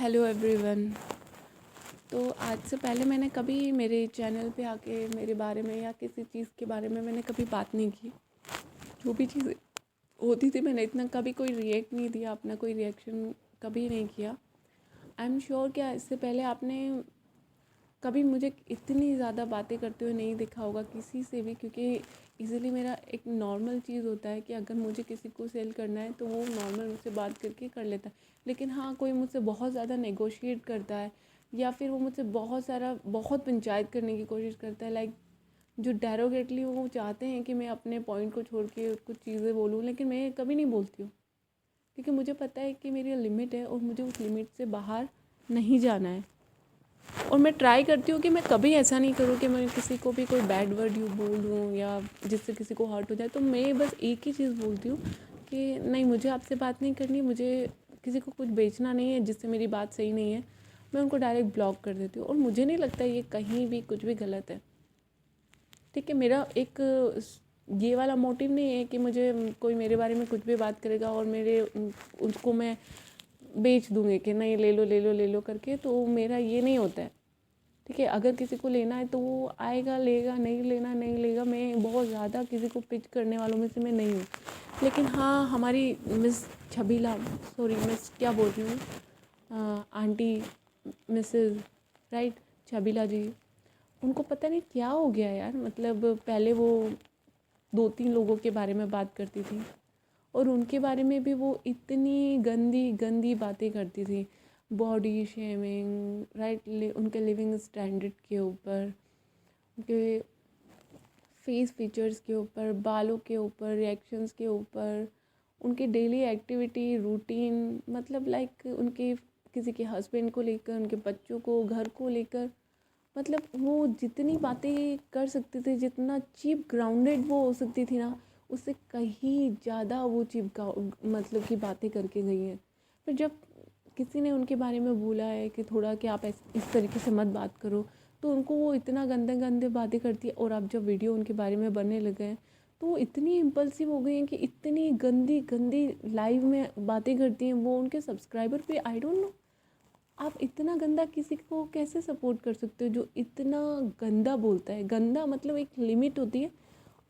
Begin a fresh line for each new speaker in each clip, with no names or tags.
Hello everyone. तो आज से पहले मैंने कभी मेरे चैनल पे आके मेरे बारे में या किसी चीज़ के बारे में मैंने कभी बात नहीं की। जो भी चीज़ें होती थी मैंने इतना कभी कोई रिएक्ट नहीं दिया, अपना कोई रिएक्शन कभी नहीं किया। आई एम श्योर क्या इससे पहले आपने कभी मुझे इतनी ज़्यादा बातें करते हुए नहीं देखा होगा किसी से भी, क्योंकि इजीली मेरा एक नॉर्मल चीज़ होता है कि अगर मुझे किसी को सेल करना है तो वो नॉर्मल मुझसे बात करके कर लेता है। लेकिन हाँ, कोई मुझसे बहुत ज़्यादा नेगोशिएट करता है या फिर वो मुझसे बहुत पंचायत करने की कोशिश करता है, लाइक जो डेरोगेटली वो चाहते हैं कि मैं अपने पॉइंट को छोड़ के कुछ चीज़ें बोलूँ, लेकिन मैं कभी नहीं बोलती हूँ क्योंकि मुझे पता है कि मेरी लिमिट है और मुझे उस लिमिट से बाहर नहीं जाना है। और मैं ट्राई करती हूँ कि मैं कभी ऐसा नहीं करूँ कि मैं किसी को भी कोई बैड वर्ड यू बोलूँ या जिससे किसी को हर्ट हो जाए। तो मैं बस एक ही चीज़ बोलती हूँ कि नहीं, मुझे आपसे बात नहीं करनी, मुझे किसी को कुछ बेचना नहीं है जिससे मेरी बात सही नहीं है। मैं उनको डायरेक्ट ब्लॉक कर देती हूँ और मुझे नहीं लगता ये कहीं भी कुछ भी गलत है। ठीक है, मेरा एक ये वाला मोटिव नहीं है कि मुझे कोई मेरे बारे में कुछ भी बात करेगा और उसको मैं बेच दूँगी कि नहीं ले लो ले लो ले लो करके। तो मेरा ये नहीं होता है। ठीक है, अगर किसी को लेना है तो वो आएगा लेगा, नहीं लेना नहीं लेगा। मैं बहुत ज़्यादा किसी को पिच करने वालों में से मैं नहीं हूँ। लेकिन हाँ, हमारी मिस छबीला, सॉरी मिस क्या बोल रही हूँ, आंटी मिसेस राइट छबीला जी, उनको पता नहीं क्या हो गया यार। मतलब पहले वो 2-3 लोगों के बारे में बात करती थी और उनके बारे में भी वो इतनी गंदी गंदी बातें करती थी, बॉडी शेमिंग राइट, उनके लिविंग स्टैंडर्ड के ऊपर, उनके फेस फीचर्स के ऊपर, बालों के ऊपर, रिएक्शंस के ऊपर, उनकी डेली एक्टिविटी रूटीन, मतलब लाइक उनके किसी के हस्बैंड को लेकर, उनके बच्चों को, घर को लेकर, मतलब वो जितनी बातें कर सकते थे, जितना चीप ग्राउंडेड वो हो सकती थी ना, उससे कहीं ज़्यादा वो चीप मतलब की बातें करके गई हैं। फिर जब किसी ने उनके बारे में बोला है कि थोड़ा कि आप इस तरीके से मत बात करो, तो उनको वो इतना गंदे गंदे बातें करती है। और अब जब वीडियो उनके बारे में बनने लगे हैं तो वो इतनी इम्पल्सिव हो गई हैं कि इतनी गंदी गंदी लाइव में बातें करती हैं। वो उनके सब्सक्राइबर पे आई डोंट नो, आप इतना गंदा किसी को कैसे सपोर्ट कर सकते हो जो इतना गंदा बोलता है। गंदा मतलब एक लिमिट होती है,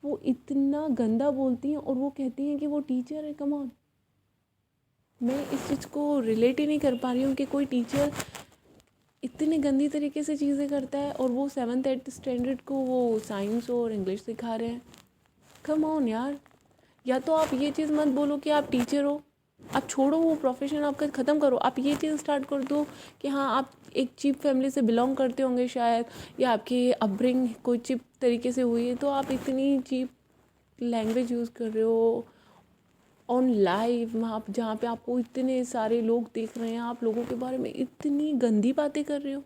वो इतना गंदा बोलती हैं और वो कहती हैं कि वो टीचर है। कम ऑन, मैं इस चीज़ को रिलेट ही नहीं कर पा रही हूँ कि कोई टीचर इतनी गंदी तरीके से चीज़ें करता है और वो 7th-8th स्टैंडर्ड को वो साइंस और इंग्लिश सिखा रहे हैं। कम ऑन यार, या तो आप ये चीज़ मत बोलो कि आप टीचर हो, आप छोड़ो वो प्रोफेशन आपका, ख़त्म करो। आप ये चीज़ स्टार्ट कर दो कि हाँ, आप एक चीप फैमिली से बिलोंग करते होंगे शायद, या आपकी अपब्रिंग कोई चीप तरीके से हुई है, तो आप इतनी चीप लैंग्वेज यूज़ कर रहे हो ऑन लाइव, वहाँ जहाँ पे आपको इतने सारे लोग देख रहे हैं, आप लोगों के बारे में इतनी गंदी बातें कर रहे हो।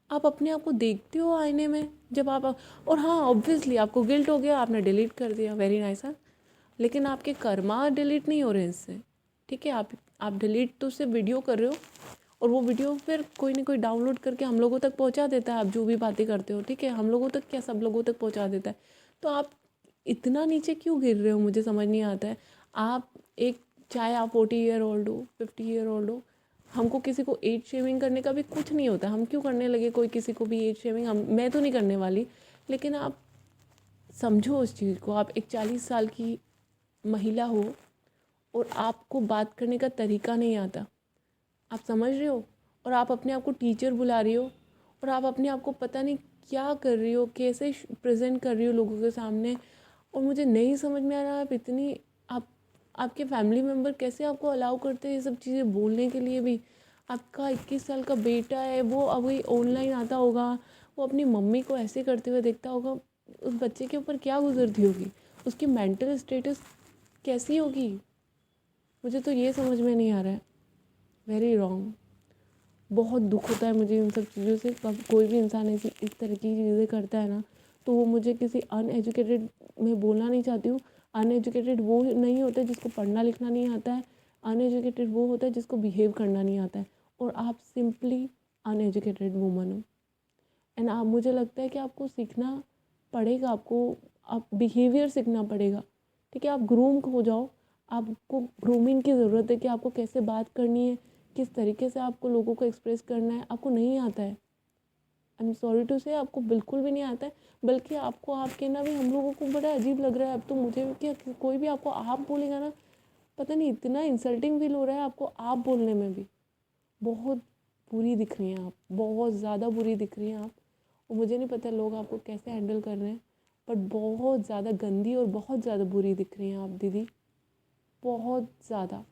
आप अपने आप को देखते हो आईने में जब आप, और हाँ ऑब्वियसली आपको गिल्ट हो गया, आपने डिलीट कर दिया, वेरी नाइस। हाँ, लेकिन आपके कर्मा डिलीट नहीं हो रहे इससे। ठीक है, आप डिलीट तो सिर्फ वीडियो कर रहे हो और वो वीडियो फिर कोई ना कोई डाउनलोड करके हम लोगों तक पहुंचा देता है। आप जो भी बातें करते हो, ठीक है, हम लोगों तक क्या, सब लोगों तक पहुंचा देता है। तो आप इतना नीचे क्यों गिर रहे हो, मुझे समझ नहीं आता है। आप एक, चाहे आप 40 ईयर ओल्ड हो, 50 ईयर ओल्ड हो, हमको किसी को एज शेमिंग करने का भी कुछ नहीं होता। हम क्यों करने लगे कोई किसी को भी एज शेमिंग, मैं तो नहीं करने वाली। लेकिन आप समझो उस चीज़ को, आप एक 40 साल की महिला हो और आपको बात करने का तरीका नहीं आता, आप समझ रहे हो, और आप अपने आप को टीचर बुला रही हो और आप अपने आप को पता नहीं क्या कर रही हो, कैसे प्रेजेंट कर रही हो लोगों के सामने। और मुझे नहीं समझ में आ रहा आप इतनी, आप आपके फैमिली मेम्बर कैसे आपको अलाउ करते हैं ये सब चीज़ें बोलने के लिए भी। आपका 21 साल का बेटा है, वो अभी ऑनलाइन आता होगा, वो अपनी मम्मी को ऐसे करते हुए देखता होगा, उस बच्चे के ऊपर क्या गुजरती होगी, उसकी मेंटल स्टेटस कैसी होगी। मुझे तो ये समझ में नहीं आ रहा है, वेरी रॉन्ग। बहुत दुख होता है मुझे इन सब चीज़ों से। कब कोई भी इंसान ऐसी इस तरह की चीज़ें करता है ना, तो वो मुझे किसी अनएजुकेटेड, मैं बोलना नहीं चाहती हूँ, अनएजुकेटेड वो नहीं होता है जिसको पढ़ना लिखना नहीं आता है, अनएजुकेटेड वो होता है जिसको बिहेव करना नहीं आता है। और आप सिंपली अनएजुकेटेड वूमन हो एंड आप, मुझे लगता है कि आपको सीखना पड़ेगा, आप बिहेवियर सीखना पड़ेगा। ठीक है, आप ग्रूम हो जाओ, आपको ग्रूमिंग की ज़रूरत है कि आपको कैसे बात करनी है, किस तरीके से आपको लोगों को एक्सप्रेस करना है आपको नहीं आता है। आई एम सॉरी टू से आपको बिल्कुल भी नहीं आता है, बल्कि आपको आप कहना भी हम लोगों को बड़ा अजीब लग रहा है। अब तो मुझे क्या कोई भी आपको आप बोलेगा ना, पता नहीं इतना इंसल्टिंग फील हो रहा है आपको आप बोलने में भी। बहुत बुरी दिख रही हैं आप, बहुत ज़्यादा बुरी दिख रही हैं आप। और मुझे नहीं पता लोग आपको कैसे हैंडल कर रहे हैं, बट बहुत ज़्यादा गंदी और बहुत ज़्यादा बुरी दिख रही हैं आप दीदी, बहुत ज़्यादा।